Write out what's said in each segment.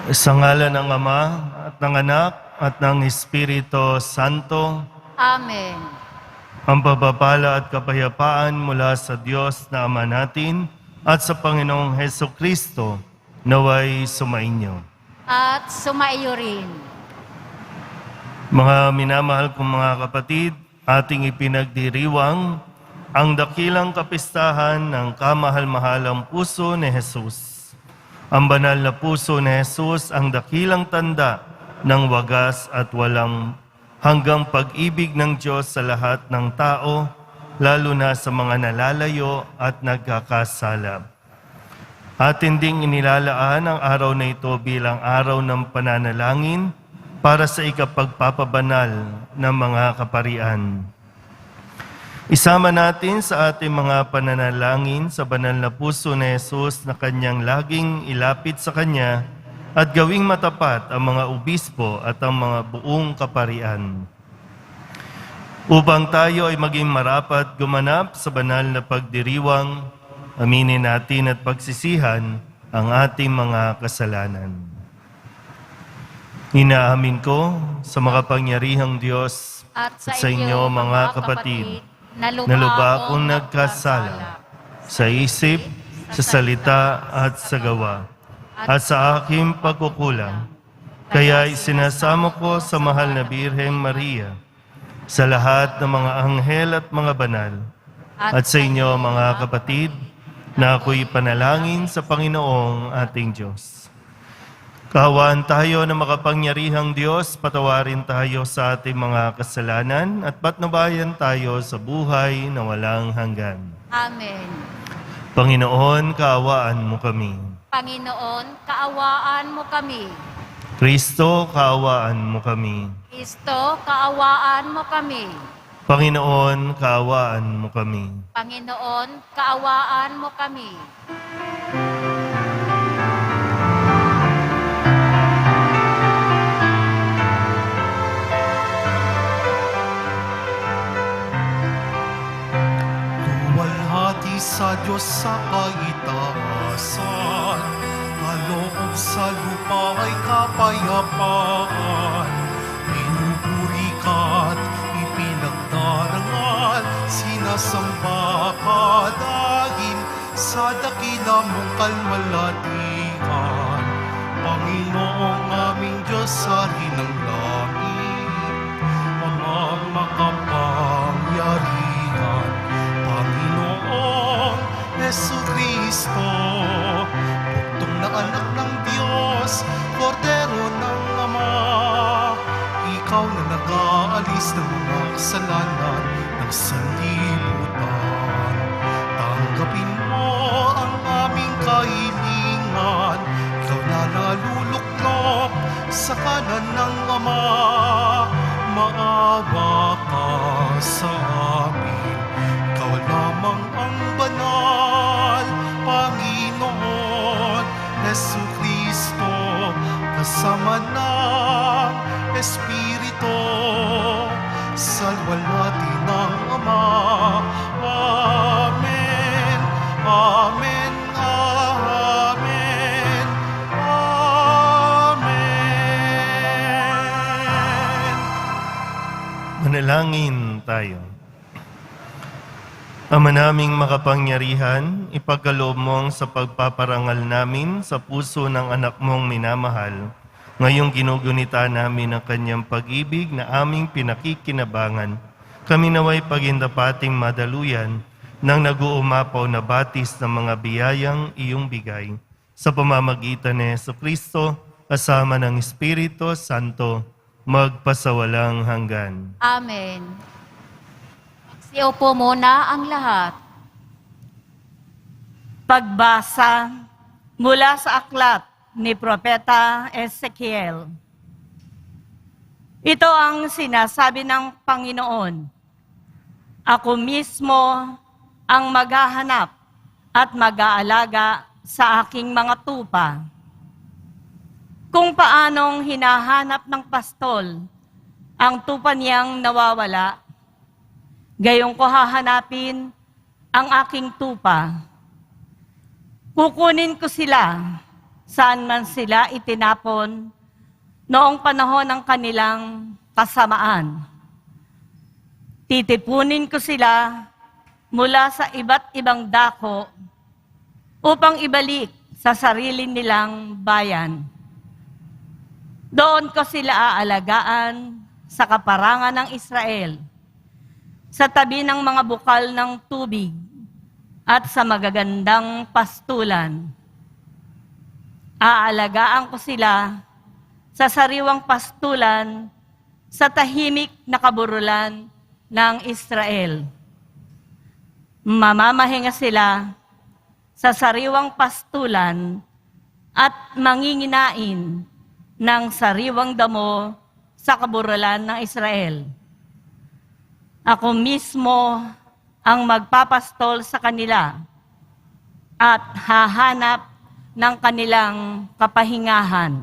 Sa ngalan ng Ama at ng Anak at ng Espiritu Santo, Amen. ang pagpapala at kapayapaan mula sa Diyos na Ama natin at sa Panginoong Heso Kristo naway sumainyo. At sumaiyo rin. Mga minamahal kong mga kapatid, ating ipinagdiriwang ang dakilang kapistahan ng kamahal-mahalang puso ni Jesus. Ang banal na puso ni Jesus ang dakilang tanda ng wagas at walang hanggang pag-ibig ng Diyos sa lahat ng tao, lalo na sa mga nalalayo at nagkakasala. Atin ding inilalaan ang araw na ito bilang araw ng pananalangin para sa ikapagpapabanal ng mga kaparian. Isama natin sa ating mga pananalangin sa banal na puso ni Jesus na kanyang laging ilapit sa kanya at gawing matapat ang mga obispo at ang mga buong kaparian. Upang tayo ay maging marapat gumanap sa banal na pagdiriwang, aminin natin at pagsisihan ang ating mga kasalanan. Inaamin ko sa makapangyarihang Diyos At sa inyo mga kapatid, na lubha akong nagkasala sa isip, sa salita at sa gawa, at sa aking pagkukulang. Kaya isinasamo ko sa mahal na Birheng Maria, sa lahat ng mga anghel at mga banal, at sa inyo mga kapatid, na ako'y panalangin sa Panginoong ating Diyos. Kaawaan tayo na makapangyarihang Diyos, patawarin tayo sa ating mga kasalanan at patnubayan tayo sa buhay na walang hanggan. Amen. Panginoon, kaawaan mo kami. Panginoon, kaawaan mo kami. Kristo, kaawaan mo kami. Kristo, kaawaan mo kami. Panginoon, kaawaan mo kami. Panginoon, kaawaan mo kami. Luwalhati sa Diyos sa kaitaasan, kaloob sa lupa ay kapayapaan. Pinupuri ka't ipinagdarangal, sinasamba ka dahil sa dakila mong kalwalhatian. Panginoong aming Diyos, Hari ng langit, Amang makapangyarihan, Panginoong Jesucristo, buktong na anak ng Diyos, Kordero ng Ama, ikaw na nag-aalis ng mga kasalanan ng sanlibutan. Tanggapin mo ang aming kahilingan, ikaw na naluluklok sa kanan ng Ama, maawa ka sa amin. Ikaw lamang ang banal, Panginoon Jesucristo, kasama ng Espiritu, salwalhati ng Ama. Amen, Amen, Amen, Amen. Manalangin tayo. Ama naming makapangyarihan, ipagkaloob mong sa pagpaparangal namin sa puso ng anak mong minamahal, ngayong ginugunita namin ang kanyang pag-ibig na aming pinakikinabangan, kami naway pagindapating madaluyan ng nag-uumapaw na batis ng mga biyayang iyong bigay sa pamamagitan ni Jesucristo kasama ng Espiritu Santo magpasawalang hanggan. Amen. Magsiupo muna ang lahat. Pagbasa mula sa aklat ni Propeta Ezekiel. Ito ang sinasabi ng Panginoon. Ako mismo ang maghahanap at mag-aalaga sa aking mga tupa. Kung paanong hinahanap ng pastol ang tupa niyang nawawala, gayong ko hahanapin ang aking tupa. Kukunin ko sila saan man sila itinapon noong panahon ng kanilang kasamaan. Titipunin ko sila mula sa iba't ibang dako upang ibalik sa sarili nilang bayan. Doon ko sila aalagaan sa kaparangan ng Israel, sa tabi ng mga bukal ng tubig at sa magagandang pastulan. Aalagaan ko sila sa sariwang pastulan sa tahimik na kaburulan ng Israel. Mamamahinga sila sa sariwang pastulan at manginginain ng sariwang damo sa kaburulan ng Israel. Ako mismo ang magpapastol sa kanila at hahanap ng kanilang kapahingahan.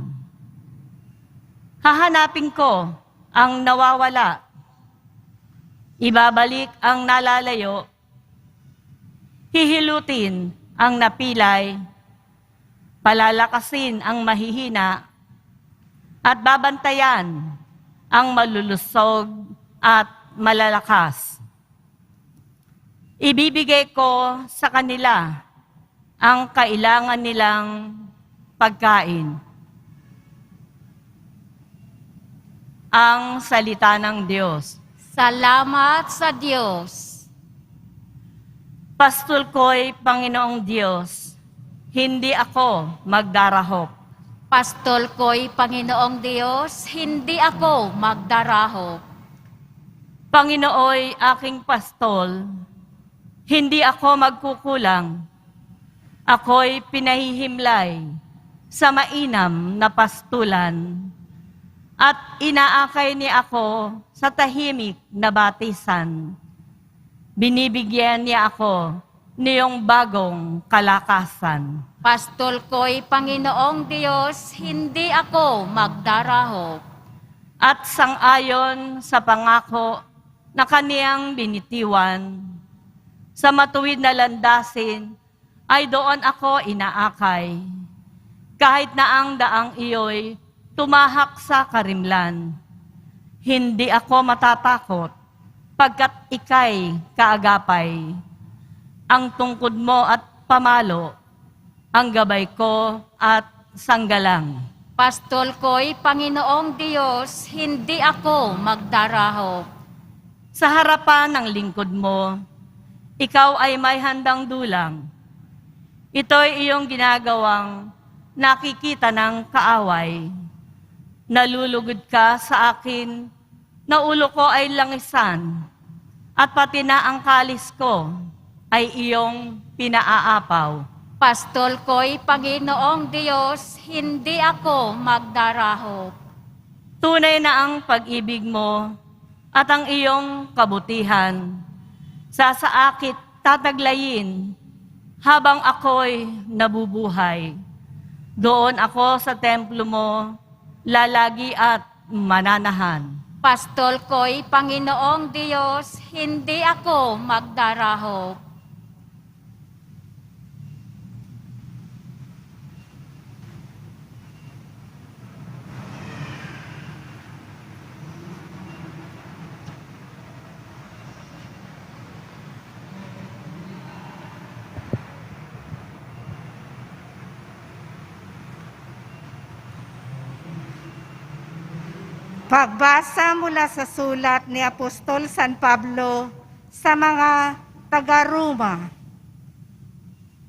Hahanapin ko ang nawawala. Ibabalik ang nalalayo. Hihilutin ang napilay. Palalakasin ang mahihina. At babantayan ang malulusog at malalakas. Ibibigay ko sa kanila ang kailangan nilang pagkain. Ang salita ng Diyos. Salamat sa Diyos. Pastol ko'y Panginoong Diyos, hindi ako magdarahop. Pastol ko'y Panginoong Diyos, hindi ako magdarahop. Panginooy aking pastol, hindi ako magkukulang. Ako'y pinahihimlay sa mainam na pastulan at inaakay niya ako sa tahimik na batisan. Binibigyan niya ako niyong bagong kalakasan. Pastol ko'y Panginoong Diyos, hindi ako magdarahop. At sangayon sa pangako na kaniyang binitiwan, sa matuwid na landasin ay doon ako inaakay. Kahit na ang daang iyo'y tumahak sa karimlan, hindi ako matatakot pagkat ika'y kaagapay. Ang tungkod mo at pamalo, ang gabay ko at sanggalang. Pastol ko'y Panginoong Diyos, hindi ako magdarahop. Sa harapan ng lingkod mo, ikaw ay may handang dulang. Ito'y iyong ginagawang nakikita ng kaaway. Nalulugod ka sa akin, na ulo ko ay langisan, at pati na ang kalis ko ay iyong pinaaapaw. Pastol ko'y Panginoong Diyos, hindi ako magdarahop. Tunay na ang pag-ibig mo at ang iyong kabutihan. Sasaakit tataglayin habang ako'y nabubuhay. Doon ako sa templo mo, lalagi at mananahan. Pastol ko'y Panginoong Diyos, hindi ako magdarahop. Pagbasa mula sa sulat ni Apostol San Pablo sa mga taga-Roma.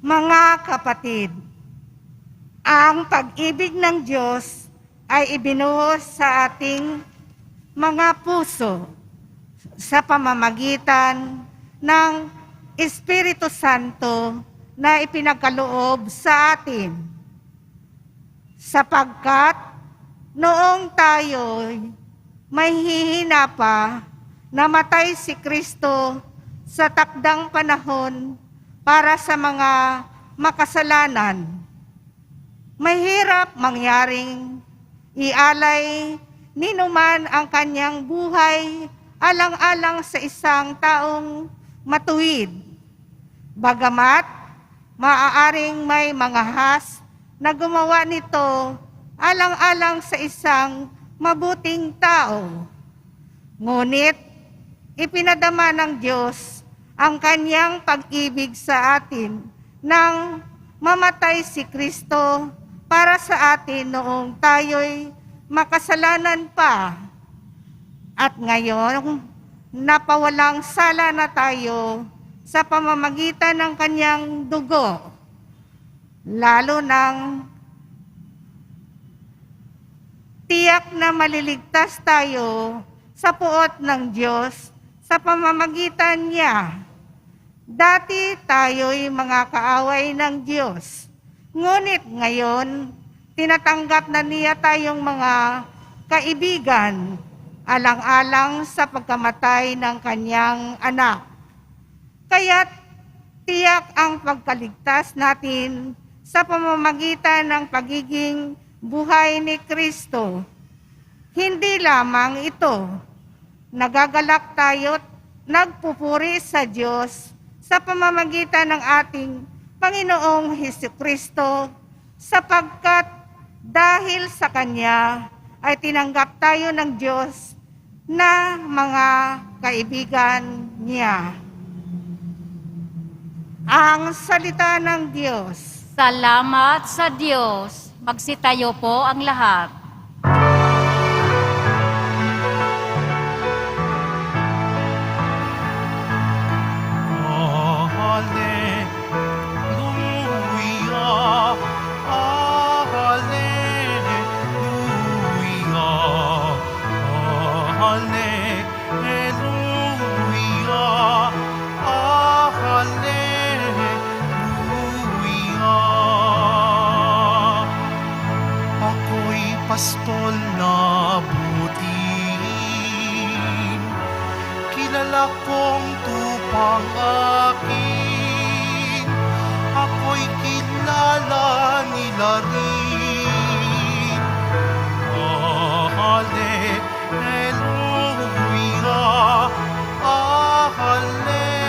Mga kapatid, ang pag-ibig ng Diyos ay ibinuhos sa ating mga puso sa pamamagitan ng Espiritu Santo na ipinagkaloob sa atin. Sapagkat noong tayo'y may hihina pa, namatay si Kristo sa takdang panahon para sa mga makasalanan. Mahirap mangyaring ialay ni numan ang kanyang buhay alang-alang sa isang taong matuwid. Bagamat maaaring may mga has na gumawa nito alang-alang sa isang mabuting tao. Ngunit ipinadama ng Diyos ang kanyang pag-ibig sa atin nang mamatay si Kristo para sa atin noong tayo'y makasalanan pa. At ngayon, napawalang sala na tayo sa pamamagitan ng kanyang dugo, lalo nang tiyak na maliligtas tayo sa puot ng Diyos sa pamamagitan niya. Dati tayo'y mga kaaway ng Diyos, ngunit ngayon, tinatanggap na niya tayong mga kaibigan, alang-alang sa pagkamatay ng kanyang anak. Kaya't tiyak ang pagkaligtas natin sa pamamagitan ng pagiging buhay ni Kristo. Hindi lamang ito, nagagalak tayo't nagpupuri sa Diyos sa pamamagitan ng ating Panginoong Hesukristo, sapagkat dahil sa Kanya ay tinanggap tayo ng Diyos na mga kaibigan niya. Ang salita ng Diyos. Salamat sa Diyos. Magsitayo po ang lahat. Hallelujah, hallelujah, hallelujah, hallelujah. Ako'y pastol na butin, kilala kong tupang akin, ako'y kilala nila rin. Hallelujah, hallelujah, hallelujah, hallelujah.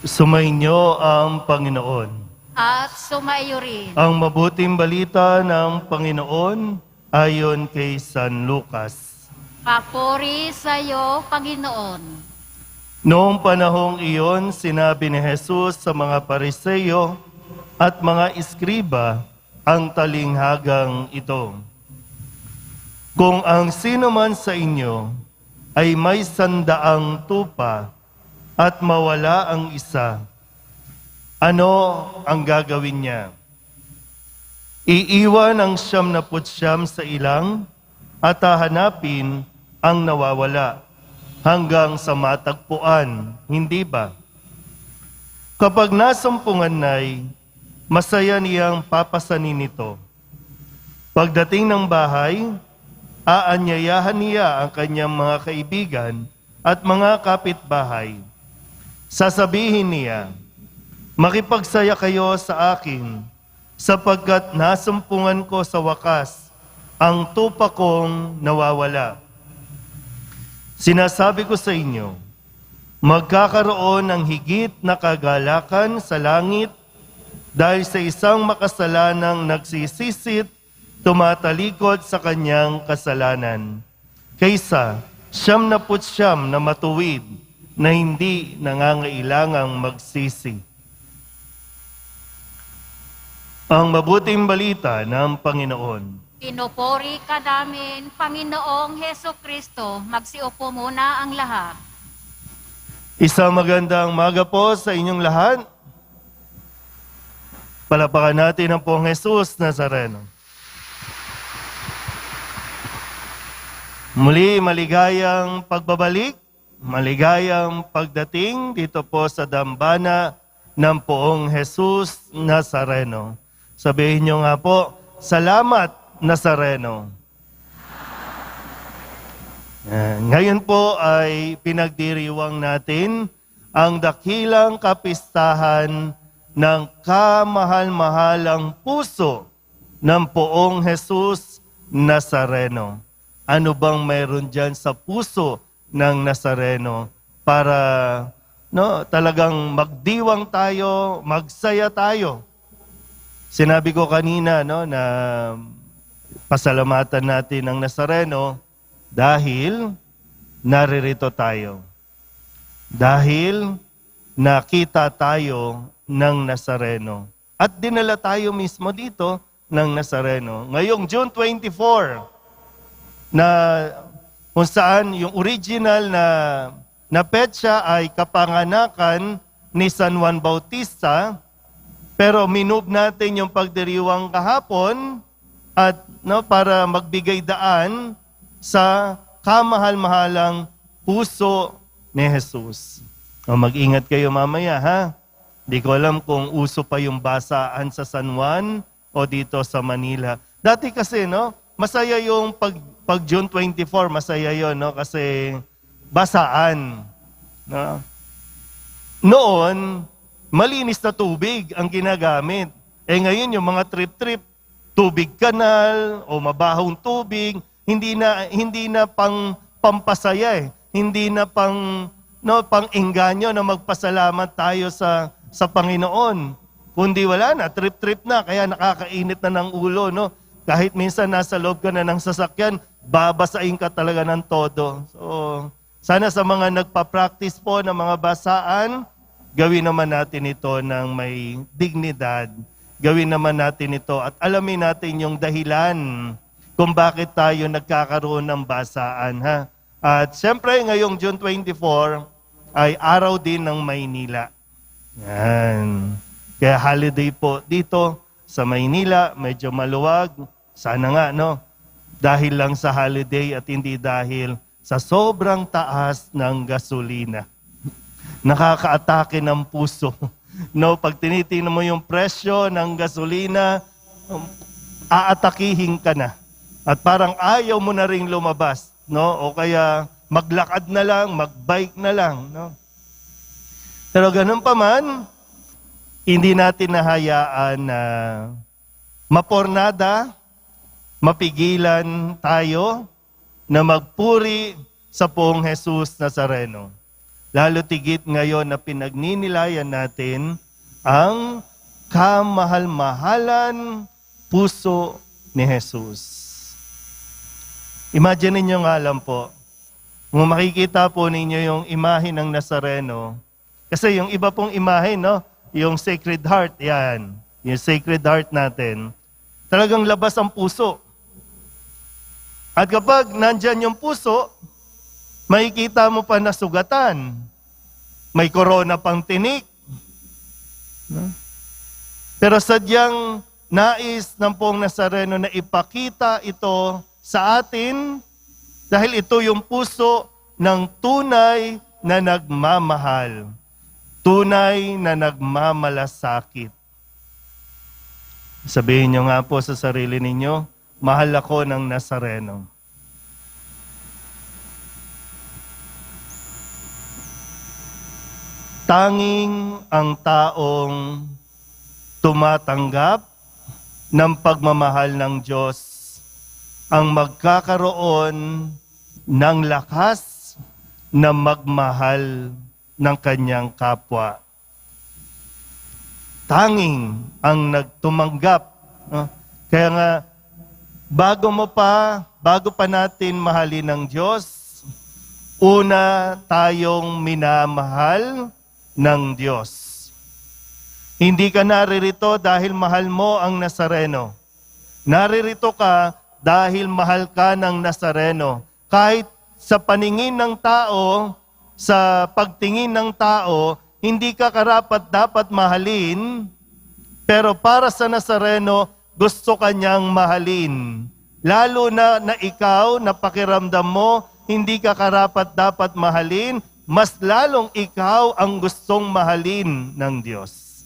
Sumainyo ang Panginoon. At sumaiyo rin. Ang mabuting balita ng Panginoon ayon kay San Lucas. Papuri sa iyo, Panginoon. Noong panahong iyon, sinabi ni Jesus sa mga Pariseo at mga iskriba ang talinghagang ito. Kung ang sino man sa inyo ay may 100 tupa at mawala ang isa, ano ang gagawin niya? Iiwan ang 99 sa ilang at hahanapin ang nawawala hanggang sa matagpuan, hindi ba? Kapag nasumpungan na'y, masaya niyang papasanin ito. Pagdating ng bahay, aanyayahan niya ang kanyang mga kaibigan at mga kapitbahay. Sasabihin niya, makipagsaya kayo sa akin, sapagkat nasumpungan ko sa wakas ang tupa kong nawawala. Sinasabi ko sa inyo, magkakaroon ng higit na kagalakan sa langit dahil sa isang makasalanang nagsisisit, tumatalikod sa kanyang kasalanan, kaysa 99 na matuwid na hindi nangangailangang magsisi. Ang mabuting balita ng Panginoon. Pinupuri ka namin, Panginoong Hesukristo. Magsiupo muna ang lahat. Isang magandang maga po sa inyong lahat. Palapakan natin ang Pong Jesus Nazareno. Muli, maligayang pagbabalik, maligayang pagdating dito po sa dambana ng Poong Jesus Nazareno. Sabihin nyo nga po, salamat Nazareno. Ngayon po ay pinagdiriwang natin ang dakilang kapistahan ng kamahal-mahalang puso ng poong Jesus Nazareno. Ano bang mayroon dyan sa puso ng Nazareno para talagang magdiwang tayo, magsaya tayo? Sinabi ko kanina na pasalamatan natin ang Nazareno dahil naririto tayo. Dahil nakita tayo ng Nazareno. At dinala tayo mismo dito ng Nazareno. Ngayong June 24, na kung saan yung original na petsa ay kapanganakan ni San Juan Bautista, pero minove natin yung pagdiriwang kahapon at para magbigay daan sa kamahal-mahalang puso ni Jesus. Mag-ingat kayo mamaya, ha? Di ko alam kung uso pa yung basaan sa San Juan o dito sa Manila. Dati kasi, masaya yung pag June 24, masaya yun, kasi basaan. Noon, malinis na tubig ang ginagamit. Ngayon, yung mga trip-trip, tubig kanal o mabahong tubig, hindi na pampasaya Hindi na pang-engganyo na magpasalamat tayo sa Panginoon. Kundi wala na, trip-trip na, kaya nakakainit na ng ulo, Kahit minsan nasa loob ka na ng sasakyan, babasain ka talaga ng todo. So, sana sa mga nagpa-practice po ng mga basaan, gawin naman natin ito ng may dignidad. Gawin naman natin ito at alamin natin yung dahilan kung bakit tayo nagkakaroon ng basaan, ha? At siyempre, ngayong June 24 ay araw din ng Maynila. Yan. Kaya holiday po dito sa Maynila, medyo maluwag. Sana nga, dahil lang sa holiday at hindi dahil sa sobrang taas ng gasolina. Nakakaatake ng puso. Pag tinitingnan mo yung presyo ng gasolina, aatakihin ka na. At parang ayaw mo na ring lumabas, O kaya maglakad na lang, magbike na lang, Pero ganun pa man, hindi natin nahayaan na mapornada, mapigilan tayo na magpuri sa poong Jesus Nazareno. Lalo tigit ngayon na pinagninilayan natin ang kamahal-mahalan puso ni Jesus. Imagine ninyo nga lang po, kung makikita po ninyo yung imahe ng Nazareno, kasi yung iba pong imahe, yung Sacred Heart, yan. Yung Sacred Heart natin. Talagang labas ang puso. At kapag nandyan yung puso, makikita mo pa na sugatan. May korona pang tinik. Pero sadyang nais ng poong Nazareno na ipakita ito sa atin dahil ito yung puso ng tunay na nagmamahal. Tunay na nagmamalasakit. Sabihin nyo nga po sa sarili ninyo, mahal ako ng Nazareno. Tanging ang taong tumatanggap ng pagmamahal ng Diyos ang magkakaroon ng lakas na magmahal ng kanyang kapwa. Tanging ang nagtumanggap. Kaya nga, bago pa natin mahalin ng Diyos, una tayong minamahal ng Diyos. Hindi ka naririto dahil mahal mo ang Nazareno. Naririto ka dahil mahal ka ng Nazareno. Kahit sa paningin ng tao, sa pagtingin ng tao, hindi ka karapat dapat mahalin, pero para sa Nazareno, gusto ka niyang mahalin. Lalo na ikaw, na pakiramdam mo, hindi ka karapat dapat mahalin, mas lalong ikaw ang gustong mahalin ng Diyos.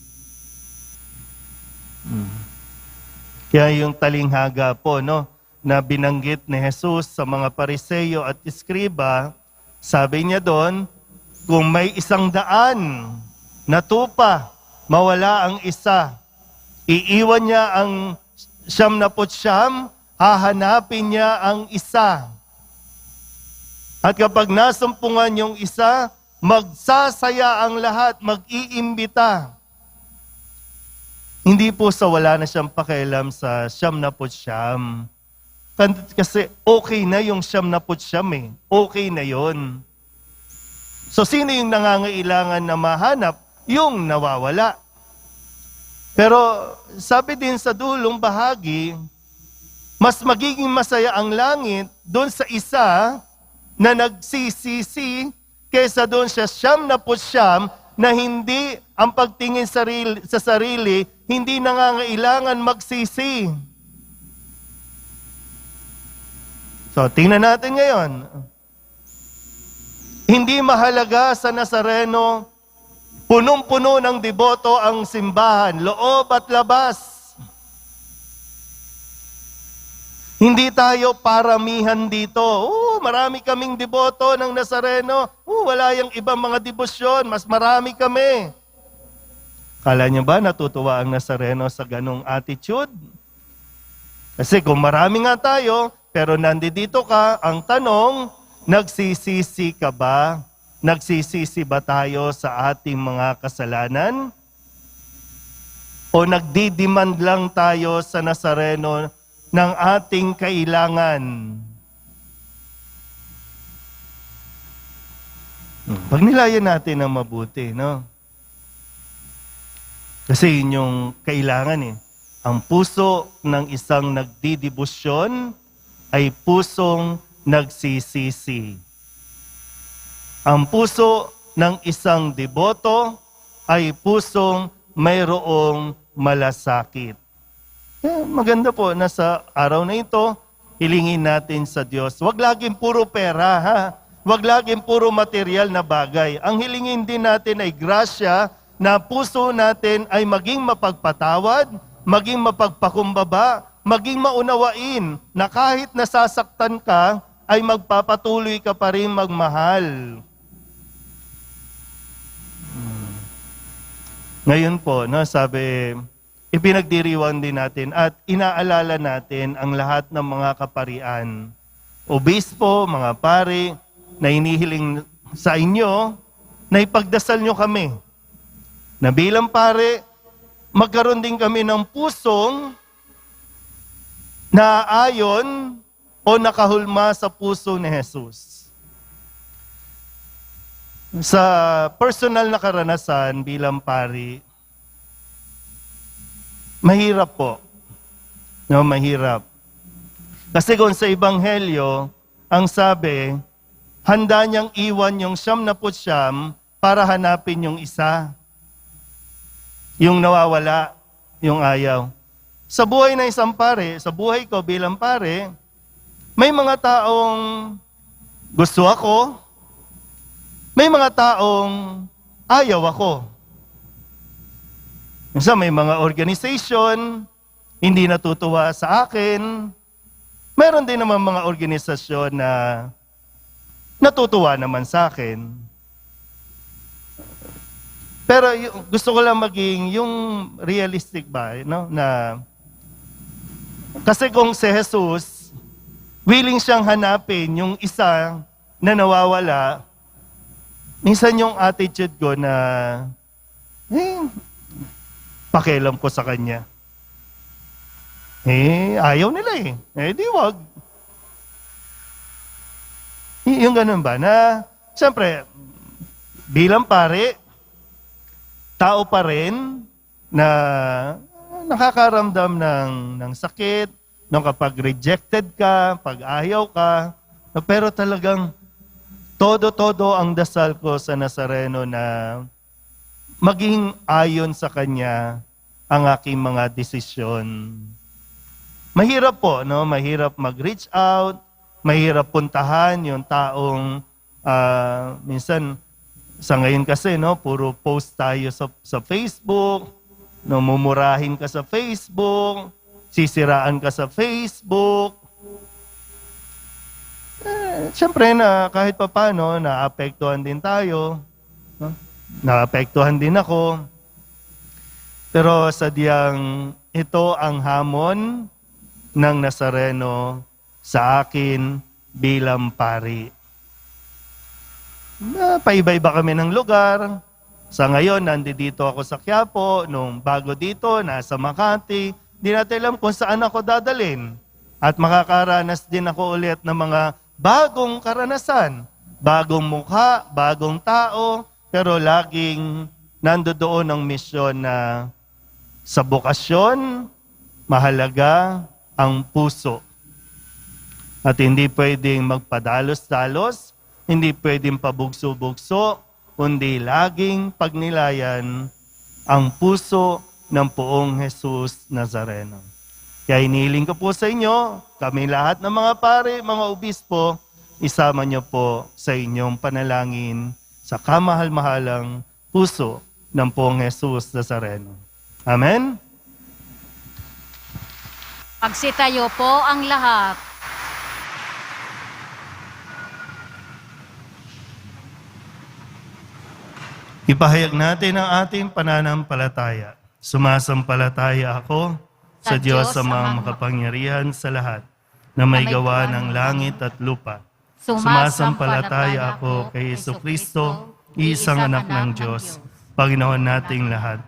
Kaya yung talinghaga po, na binanggit ni Jesus sa mga Pariseyo at Iskriba, sabi niya doon, kung may 100 na tupa mawala ang isa. Iiwan niya ang 99, hahanapin niya ang isa. At kapag nasumpungan yung isa, magsasaya ang lahat, mag-iimbita. Hindi po sa wala na siyang pakialam sa 99. Kasi okay na yung 99 eh. Okay na yon. So sino yung nangangailangan na mahanap? Yung nawawala. Pero sabi din sa dulong bahagi, mas magiging masaya ang langit doon sa isa na nagsisisi kaysa doon sa 99 na hindi ang pagtingin sa sarili, hindi nangangailangan magsisi. So, tingnan natin ngayon. Hindi mahalaga sa Nazareno, punong-puno ng deboto ang simbahan, loob at labas. Hindi tayo paramihan dito. Marami kaming deboto ng Nazareno. Wala yung ibang mga debosyon, mas marami kami. Kala niyo ba natutuwa ang Nazareno sa ganong attitude? Kasi kung marami nga tayo, pero nandito ka, ang tanong, nagsisisi ka ba? Nagsisisi ba tayo sa ating mga kasalanan? O nagdidemand lang tayo sa Nazareno ng ating kailangan? Pag nilayan natin ng mabuti, no? Kasi yun yung kailangan eh. Ang puso ng isang nagdidibusyon ay pusong nagsisisi. Ang puso ng isang deboto ay pusong mayroong malasakit. Maganda po na sa araw na ito, hilingin natin sa Diyos. Huwag laging puro pera, ha? Huwag laging puro material na bagay. Ang hilingin din natin ay grasya na puso natin ay maging mapagpatawad, maging mapagpakumbaba, maging maunawain na kahit nasasaktan ka, ay magpapatuloy ka pa rin magmahal. Ngayon po, no, sabi, ipinagdiriwang din natin at inaalala natin ang lahat ng mga kaparian. Obispo, mga pari, na inihiling sa inyo, na ipagdasal nyo kami. Na bilang pare, magkaroon din kami ng pusong na ayon o nakahulma sa puso ni Jesus. Sa personal na karanasan bilang pari, mahirap po. No, mahirap. Kasi kung sa Ebanghelyo, ang sabi, handa niyang iwan yung 99 para hanapin yung isa. Yung nawawala, yung ayaw. Sa buhay ng isang pare, sa buhay ko bilang pare, may mga taong gusto ako, may mga taong ayaw ako. Minsan may mga organization, hindi natutuwa sa akin. Meron din naman mga organisasyon na natutuwa naman sa akin. Pero gusto ko lang maging yung realistic ba, no? Na kasi kung si Jesus, willing siyang hanapin yung isa na nawawala, minsan yung attitude ko na, pakialam ko sa kanya. Ayaw nila di wag. Yung ganun ba, na, siyempre, bilang pare, tao pa rin na nakakaramdam ng sakit, nung kapag rejected ka, pag ayaw ka, pero talagang todo-todo ang dasal ko sa Nazareno na maging ayon sa Kanya ang aking mga desisyon. Mahirap po, no? Mahirap mag-reach out, mahirap puntahan yung taong minsan sa ngayon kasi, no, puro post tayo sa Facebook, no, mumurahin ka sa Facebook, sisiraan ka sa Facebook. Siyempre na kahit papaano, naapektuhan din tayo. No? Naapektuhan din ako. Pero sadyang ito ang hamon ng Nazareno sa akin bilang pari. Paiba-iba kami ng lugar. Sa ngayon, nandito ako sa Quiapo. Nung bago dito, nasa Makati. Di natin alam kung saan ako dadalhin. At makakaranas din ako ulit ng mga bagong karanasan. Bagong mukha, bagong tao. Pero laging nandoon ang misyon na sa bokasyon, mahalaga ang puso. At hindi pwedeng magpadalos-dalos, hindi pwedeng pabugso-bugso, kundi laging pagnilayan ang puso ng poong Jesus Nazareno. Kaya inihiling ko po sa inyo, kami lahat ng mga pare, mga obispo, isama niyo po sa inyong panalangin sa kamahal-mahalang puso ng poong Jesus Nazareno. Amen? Magsitayo po ang lahat. Ipahayag natin ang ating pananampalataya. Sumasampalataya ako sa Diyos sa mga makapangyarihan sa lahat na may gawa ng langit at lupa. Sumasampalataya ako kay Jesucristo, isang anak ng Diyos, Panginoon nating lahat.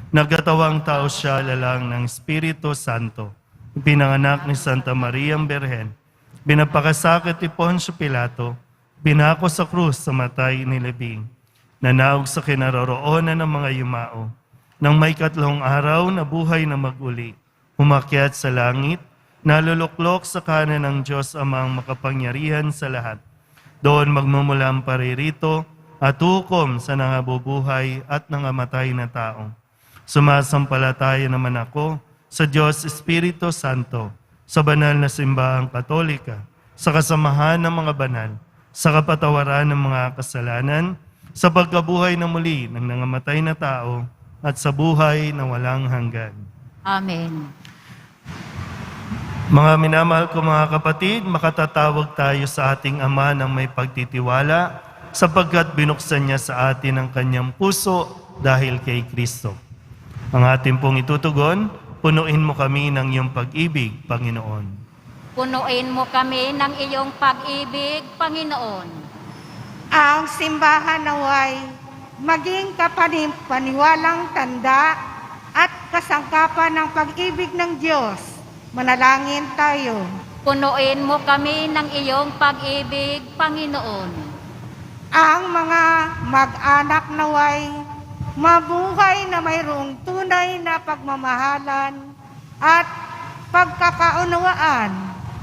Nagkatawang tao siya lalang ng Espiritu Santo. Pinanganak ni Santa Maria Berhen. Binapakasakit ni Poncio Pilato. Binako sa krus sa matay ni Lebing. Nanaog sa kinaroroonan ng mga yumao. Nang may 3 araw na buhay na maguli, umakyat sa langit, naluluklok sa kanan ng Diyos Amang makapangyarihan sa lahat. Doon magmumula ang paririto at hukom sa nangabubuhay at nangamatay na tao. Sumasampalataya naman ako sa Diyos Espiritu Santo, sa banal na simbahang Katolika, sa kasamahan ng mga banal, sa kapatawaran ng mga kasalanan, sa pagkabuhay na muli ng nangamatay na tao, at sa buhay na walang hanggan. Amen. Mga minamahal ko mga kapatid, makatatawag tayo sa ating Ama ng may pagtitiwala, sapagkat binuksan niya sa atin ang kanyang puso dahil kay Kristo. Ang ating pong itutugon, punuin mo kami ng iyong pag-ibig, Panginoon. Punuin mo kami ng iyong pag-ibig, Panginoon. Ang simbahan naway maging kapanipaniwalang tanda at kasangkapan ng pag-ibig ng Diyos. Manalangin tayo. Punuin mo kami ng iyong pag-ibig, Panginoon. Ang mga mag-anak naway mabuhay na mayroong tunay na pagmamahalan at pagkakaunawaan.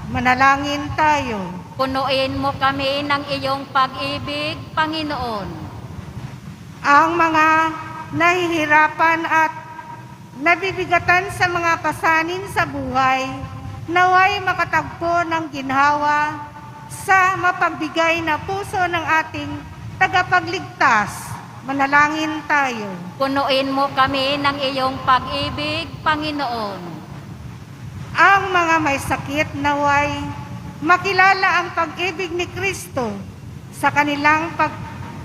Manalangin tayo. Punuin mo kami ng iyong pag-ibig, Panginoon. Ang mga nahihirapan at nabibigatan sa mga pasanin sa buhay, naway makatagpo ng ginhawa sa mapagbigay na puso ng ating tagapagligtas. Manalangin tayo. Punuin mo kami ng iyong pag-ibig, Panginoon. Ang mga may sakit naway makilala ang pag-ibig ni Kristo sa kanilang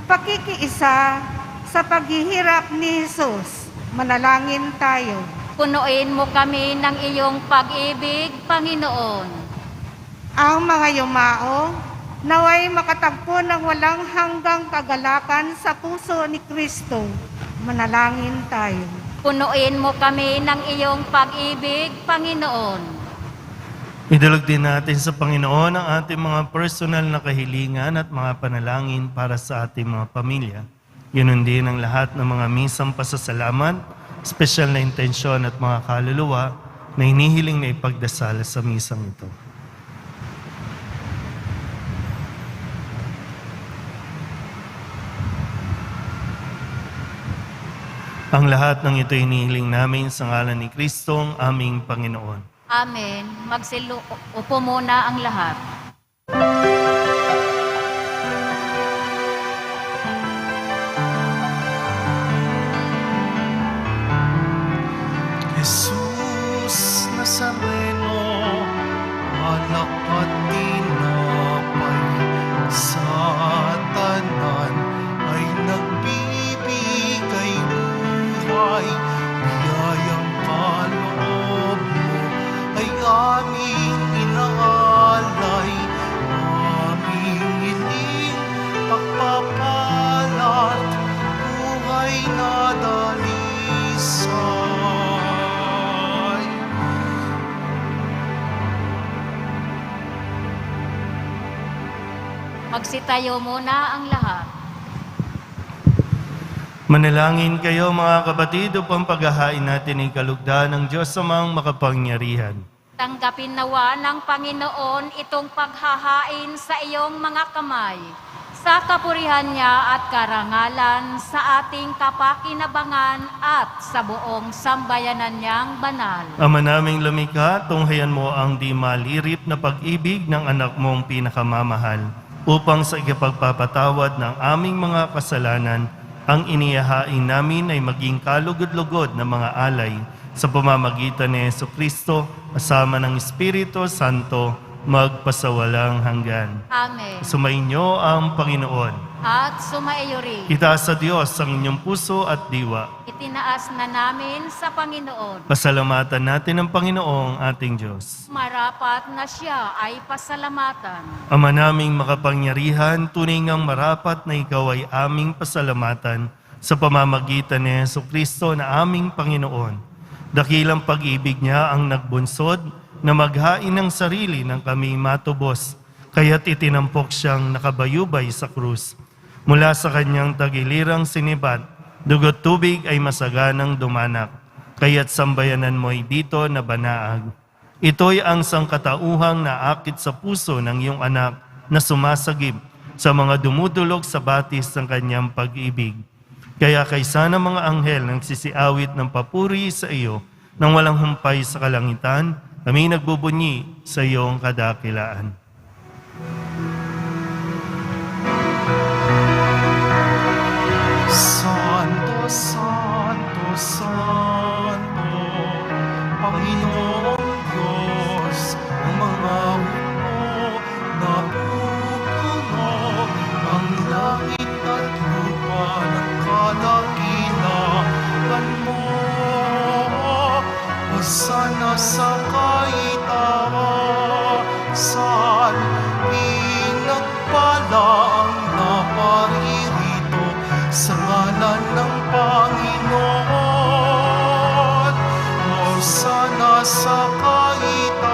pakikiisa sa paghihirap ni Jesus. Manalangin tayo. Punuin mo kami ng iyong pag-ibig, Panginoon. Ang mga yumao, naway makatagpo ng walang hanggang kagalakan sa puso ni Kristo. Manalangin tayo. Punuin mo kami ng iyong pag-ibig, Panginoon. Idulog din natin sa Panginoon ang ating mga personal na kahilingan at mga panalangin para sa ating mga pamilya. Yun din ang lahat ng mga misang pasasalamat, espesyal na intensyon at mga kaluluwa na hinihiling na ipagdasal sa misang ito. Ang lahat ng ito hinihiling namin sa ngalan ni Kristong aming Panginoon. Amen. Upo muna ang lahat. Jesus Nazareno, alak at tinapay sa tanan ay nagbibigay buhay, biyaya Magsitayo muna ang lahat. Manalangin kayo mga kapatid upang paghahain natin ang kalugdan ng Diyos Amang makapangyarihan. Tanggapin nawa ng Panginoon itong paghahain sa iyong mga kamay, sa kapurihan niya at karangalan sa ating kapakinabangan at sa buong sambayanan niyang banal. Ama naming lumikha, tunghayan mo ang di malirip na pag-ibig ng anak mong pinakamamahal upang sa ikapagpapatawad ng aming mga kasalanan, ang inihahain namin ay maging kalugod-lugod na mga alay sa pamamagitan ni Jesucristo kasama ng Espiritu Santo magpasawalang hanggan. Amen. Sumainyo ang Panginoon. At sumaiyo rin. Itaas sa Diyos ang inyong puso at diwa. Itinaas na namin sa Panginoon. Pasalamatan natin ang Panginoong ating Diyos. Marapat na siya ay pasalamatan. Ama naming makapangyarihan, tunay ngang marapat na ikaw ay aming pasalamatan sa pamamagitan ni Jesucristo na aming Panginoon. Dakilang pag-ibig niya ang nagbunsod na maghain ng sarili ng kami matubos, kaya't itinampok siyang nakabayubay sa krus. Mula sa kanyang tagilirang sinibat, dugot tubig ay masaganang dumanak, kaya't sambayanan mo'y dito na banaag. Ito'y ang sangkatauhang naakit sa puso ng iyong anak na sumasagip sa mga dumudulog sa batis ng kanyang pag-ibig. Kaya kaysa ng mga anghel nang sisiawit ng papuri sa iyo nang walang humpay sa kalangitan, kami nagbubunyi sa iyong kadakilaan. Santo, Santo, Santo, Panginoong Diyos, ang mga hukbo na pupuno, ang langit at lupa ng kadakilaan mo. Hosana sa kaitaasan, pinagpala ang naparirito sa ngalan ng Panginoon. Hosana sa kaitaasan.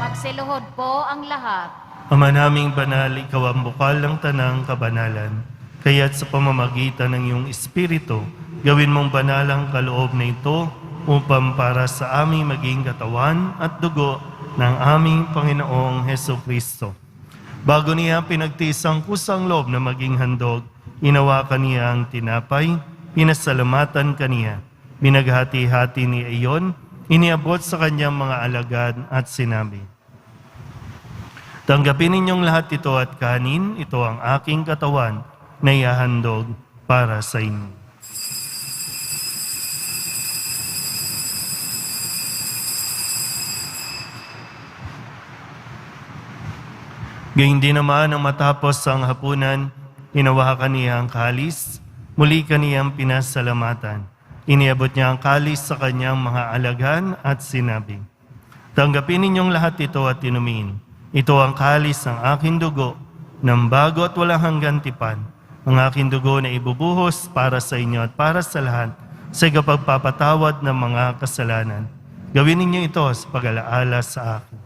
Magsiluhod po ang lahat. Ama naming banal, ikaw ang bukal ng tanang kabanalan. Kaya't sa pamamagitan ng iyong Espiritu, gawin mong banal ang kaloob na ito upang para sa aming maging katawan at dugo ng aming Panginoong Hesukristo. Bago niya pinagtiis ang kusang loob na maging handog, inawakan niya ang tinapay, pinasalamatan kaniya. Binaghati-hati ni iyon, iniabot sa kanyang mga alagad at sinabi, "Tanggapin ninyong lahat ito at kanin, ito ang aking katawan, na ihahandog para sa inyo." Gayun din naman ang matapos ang hapunan, hinawakan niya ang kalis, muli kaniyang pinasalamatan. Iniabot niya ang kalis sa kanyang mga alagan at sinabi, "Tanggapin ninyong lahat ito at inumin. Ito ang kalis ng aking dugo, ng bago at walang hanggang tipan. Ang aking dugo na ibubuhos para sa inyo at para sa lahat sa ikapagpapatawad ng mga kasalanan. Gawin ninyo ito sa pag-alaala sa akin."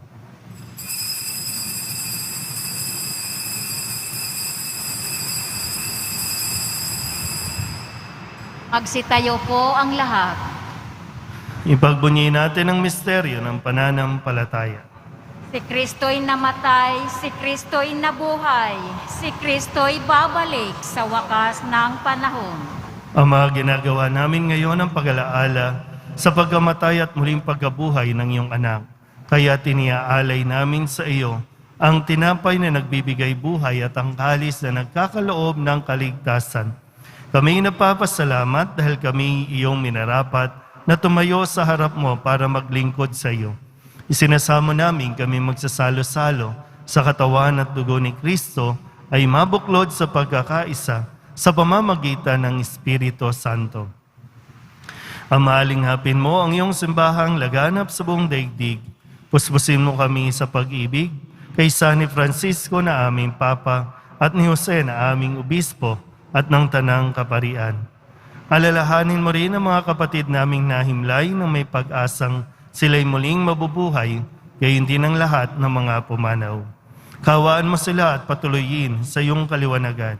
Magsitayo po ang lahat. Ipagbunyi natin ang misteryo ng pananampalataya. Si Kristo'y namatay, si Kristo'y nabuhay, si Kristo'y babalik sa wakas ng panahon. Ama, ginagawa namin ngayon ang pag-alaala sa pagkamatay at muling pagkabuhay ng iyong anak. Kaya tiniaalay namin sa iyo ang tinapay na nagbibigay buhay at ang kalis na nagkakaloob ng kaligtasan. Kami napapasalamat dahil kami iyong minarapat na tumayo sa harap mo para maglingkod sa iyo. Isinasamo namin kami magsasalo-salo sa katawan at dugo ni Kristo ay mabuklod sa pagkakaisa sa pamamagitan ng Espiritu Santo. Amalinghapin mo ang iyong simbahang laganap sa buong daigdig. Puspusin mo kami sa pag-ibig kay San Francisco na aming Papa at ni Jose na aming Obispo at ng Tanang Kaparian. Alalahanin mo rin ang mga kapatid naming nahimlay na may pag-asang sila'y muling mabubuhay gayon din ang lahat ng mga pumanaw. Kawaan mo sila at patuloyin sa iyong kaliwanagan.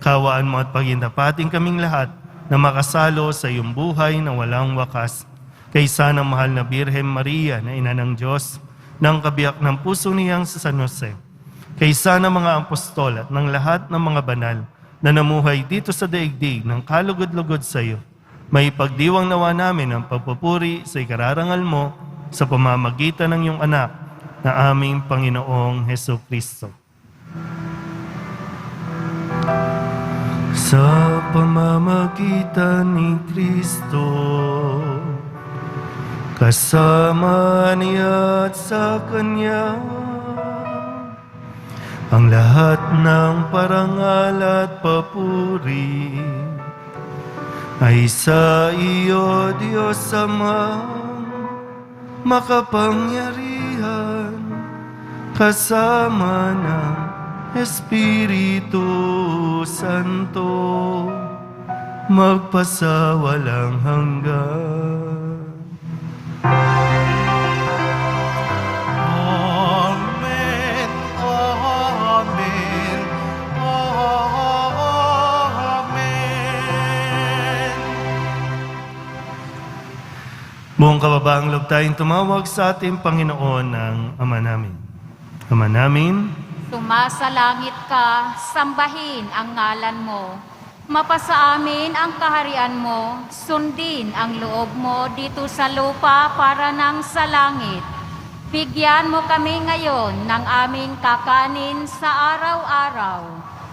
Kawaan mo at pagindapating kaming lahat na makasalo sa iyong buhay na walang wakas. Kaysa ng mahal na Birhen Maria na ina ng Diyos, ng kabiyak ng puso niyang sa San Jose. Kaysa ng mga apostol at ng lahat ng mga banal na namuhay dito sa daigdig ng kalugod-lugod sa iyo, may pagdiwang nawa namin ang pagpupuri sa ikararangal mo sa pamamagitan ng iyong anak na aming Panginoong Hesukristo. Sa pamamagitan ni Kristo, kasama niya at sa Kanya, ang lahat ng parangal at papuri ay sa iyo, Diyos Ama, makapangyarihan, kasama ng Espiritu Santo, magpasawalang hanggan. Amen, amen, amen. Buong kababaang loob tayong tumawag sa ating Panginoon ng Ama namin. Ama namin, Sumasalangit ka, sambahin ang ngalan mo. Mapasa amin ang kaharian mo, sundin ang loob mo dito sa lupa para nang sa langit. Bigyan mo kami ngayon ng aming kakanin sa araw-araw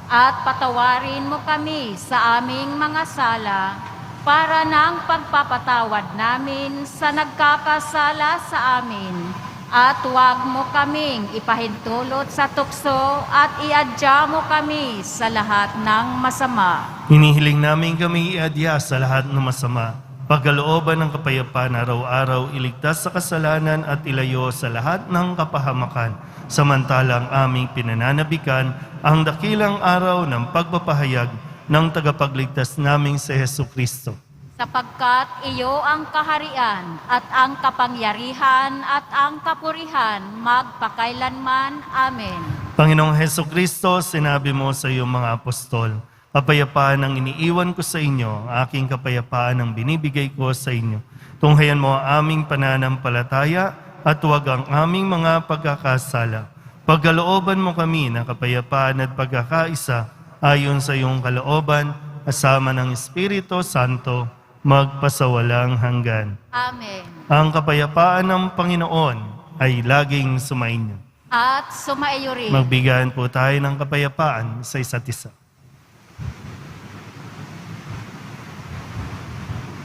at patawarin mo kami sa aming mga sala para nang pagpapatawad namin sa nagkakasala sa amin. At huwag mo kaming ipahintulot sa tukso at iadya mo kami sa lahat ng masama. hinihiling namin kami iadya sa lahat ng masama, pagkalooban ng kapayapaan araw-araw, iligtas sa kasalanan at ilayo sa lahat ng kapahamakan, samantalang aming pinananabikan ang dakilang araw ng pagpapahayag ng tagapagligtas naming si Hesukristo. Sapagkat iyo ang kaharian at ang kapangyarihan at ang kapurihan magpakailanman. Amen. Panginoong Hesukristo, sinabi mo sa iyong mga apostol, kapayapaan ang iniiwan ko sa inyo, aking kapayapaan ang binibigay ko sa inyo. Tunghayan mo ang aming pananampalataya at huwag ang aming mga pagkakasala. Pagkalooban mo kami ng kapayapaan at pagkakaisa ayon sa iyong kalooban, kasama ng Espiritu Santo, magpasawalang hanggan. Amen. Ang kapayapaan ng Panginoon ay laging sumainyo. At sumaiyo rin. Magbigayan po tayo ng kapayapaan sa isa't isa.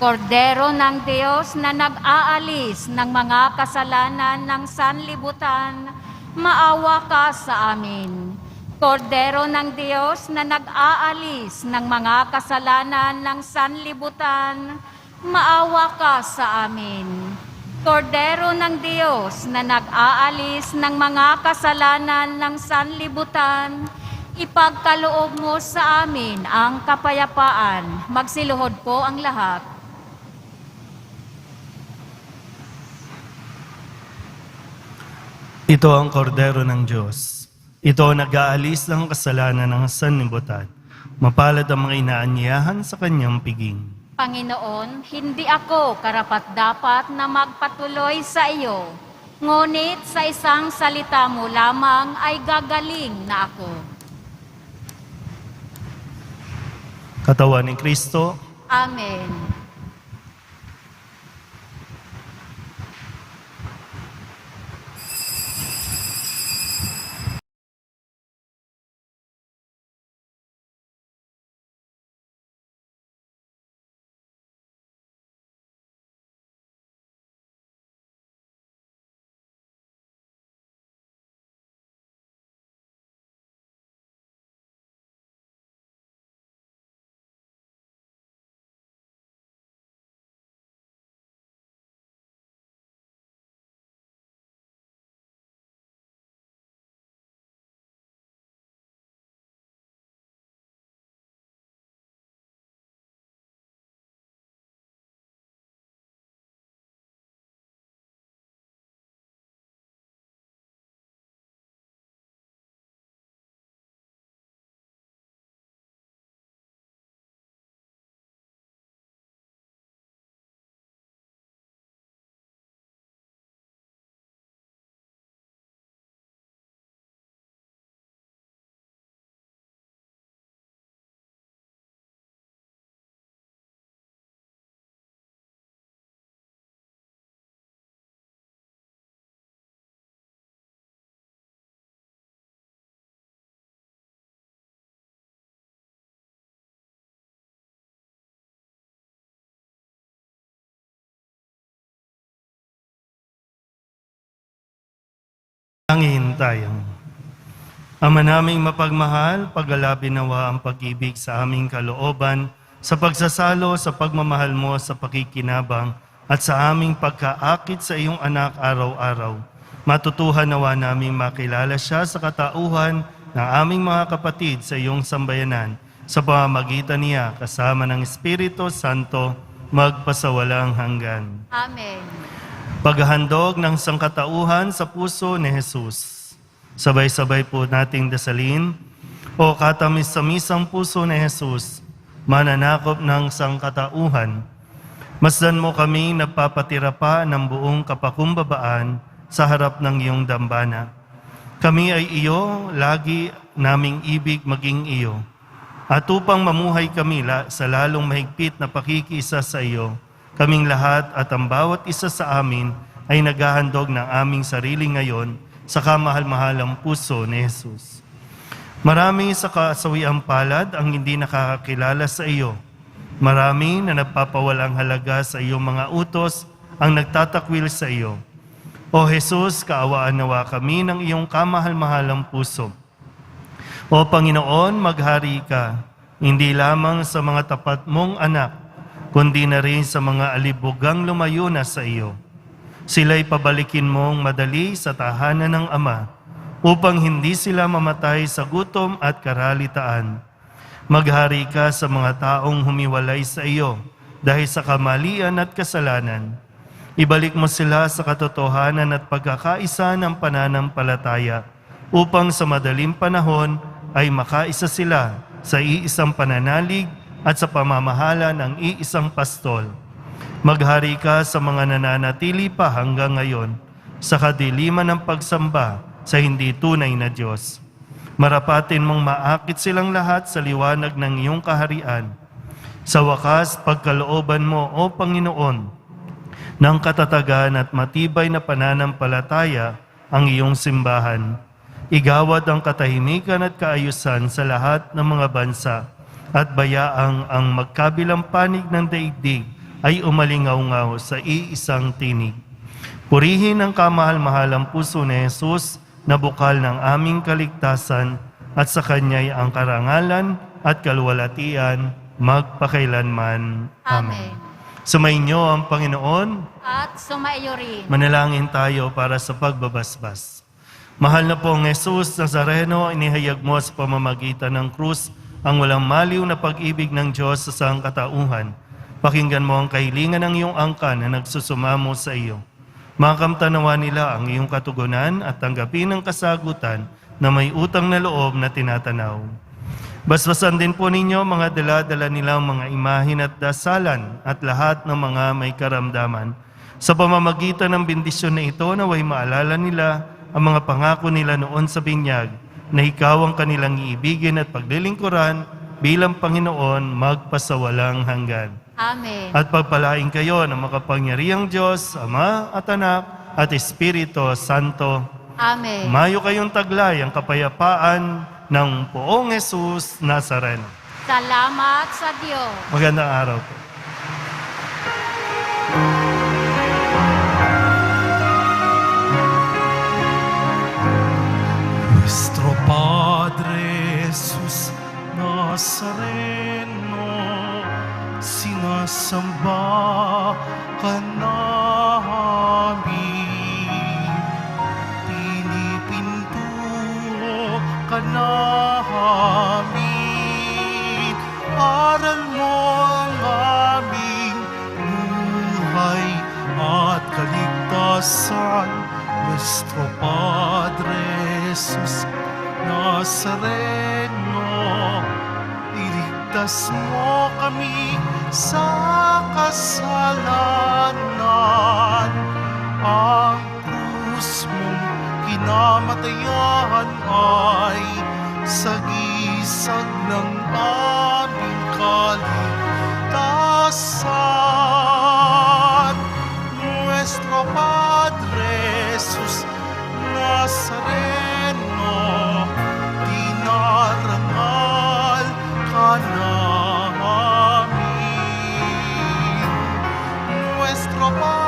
Kordero ng Diyos na nag-aalis ng mga kasalanan ng sanlibutan, maawa ka sa amin. Kordero ng Diyos na nag-aalis ng mga kasalanan ng sanlibutan, maawa ka sa amin. Kordero ng Diyos na nag-aalis ng mga kasalanan ng sanlibutan, ipagkaloob mo sa amin ang kapayapaan. Magsiluhod po ang lahat. Ito ang kordero ng Diyos. Ito ang nag-aalis ng kasalanan ng sanlibutan. Mapalad ang mga inaanyayahan sa kanyang piging. Panginoon, hindi ako karapat-dapat na magpatuloy sa iyo. Ngunit sa isang salita mo lamang ay gagaling na ako. Katawan ni Kristo, Amen. Angin tayo. Ama naming mapagmahal, pagkalapin nawa ang pag-ibig sa aming kalooban, sa pagsasalo sa pagmamahal mo sa pakikinabang at sa aming pagkaakit sa iyong anak araw-araw. Matutuhan nawa naming makilala siya sa katauhan ng aming mga kapatid sa iyong sambayanan, sa pamamagitan niya kasama ng Espiritu Santo, magpasawalang hanggan. Amen. Paghahandog ng sangkatauhan sa puso ni Jesus. Sabay-sabay po nating dasalin. O katamis-samisang puso ni Jesus, mananakop ng sangkatauhan, masdan mo kami nagpapatira pa ng buong kapakumbabaan sa harap ng iyong dambana. Kami ay iyo, lagi naming ibig maging iyo. At upang mamuhay kami sa lalong mahigpit na pakikisa sa iyo, kaming lahat at ang bawat isa sa amin ay naghahandog ng aming sarili ngayon sa kamahal-mahalang puso ni Jesus. Marami sa kasawiang palad ang hindi nakakakilala sa iyo. Marami na nagpapawalang halaga sa iyong mga utos ang nagtatakwil sa iyo. O Jesus, kaawaan nawa kami ng iyong kamahal-mahalang puso. O Panginoon, maghari ka, hindi lamang sa mga tapat mong anak, kundi na rin sa mga alibugang lumayo na sa iyo. Sila'y pabalikin mong madali sa tahanan ng Ama, upang hindi sila mamatay sa gutom at karalitaan. Maghari ka sa mga taong humiwalay sa iyo dahil sa kamalian at kasalanan. Ibalik mo sila sa katotohanan at pagkakaisa ng pananampalataya, upang sa madaling panahon ay makaisa sila sa iisang pananalig at sa pamamahala ng iisang pastol. Maghari ka sa mga nananatili pa hanggang ngayon sa kadiliman ng pagsamba sa hindi tunay na Diyos. Marapatin mong maakit silang lahat sa liwanag ng iyong kaharian. Sa wakas, pagkalooban mo, O Panginoon, ng katatagan at matibay na pananampalataya ang iyong simbahan. Igawad ang katahimikan at kaayusan sa lahat ng mga bansa at bayaang ang magkabilang panig ng daigdig ay umalingaw-ngaw sa iisang tinig. Purihin ang kamahal-mahalang puso ni Jesus na bukal ng aming kaligtasan at sa Kanya'y ang karangalan at kalwalatian magpakailanman. Amen. Sumainyo ang Panginoon. At sumaiyo rin. Manalangin tayo para sa pagbabasbas. Mahal na pong Jesus Nazareno, inihayag mo sa pamamagitan ng krus ang walang maliw na pag-ibig ng Diyos sa sangkatauhan. Pakinggan mo ang kahilingan ng iyong angkan na nagsusumamo sa iyo. Makamtanawa nila ang iyong katugunan at tanggapin ang kasagutan na may utang na loob na tinatanaw. Basbasan din po ninyo mga dala-dala nilang mga imahin at dasalan at lahat ng mga may karamdaman. Sa pamamagitan ng bendisyon na ito, naway maalala nila ang mga pangako nila noon sa binyag na ikaw ang kanilang iibigin at paglilingkuran bilang Panginoon magpasawalang hanggan. Amen. At pagpalain kayo ng makapangyarihang Diyos, Ama at Anak at Espiritu Santo. Amen. Mayo kayong taglay ang kapayapaan ng Poong Jesus Nazareno. Salamat sa Diyos. Magandang araw po. Nuestro Padre Jesus Nazareno, sinasamba ka namin, pinipinto ka namin, aral mo ang aming buhay at kaligtasan. Nuestro Padre Jesus Nazareno, iligtas mo kami sa kasalanan. Ang krus mong kinamatayan ay sagisag ng aming kaligtasan. Nuestro Padre Jesus Nazareno, dinarangal ka namin. Nuestro Padre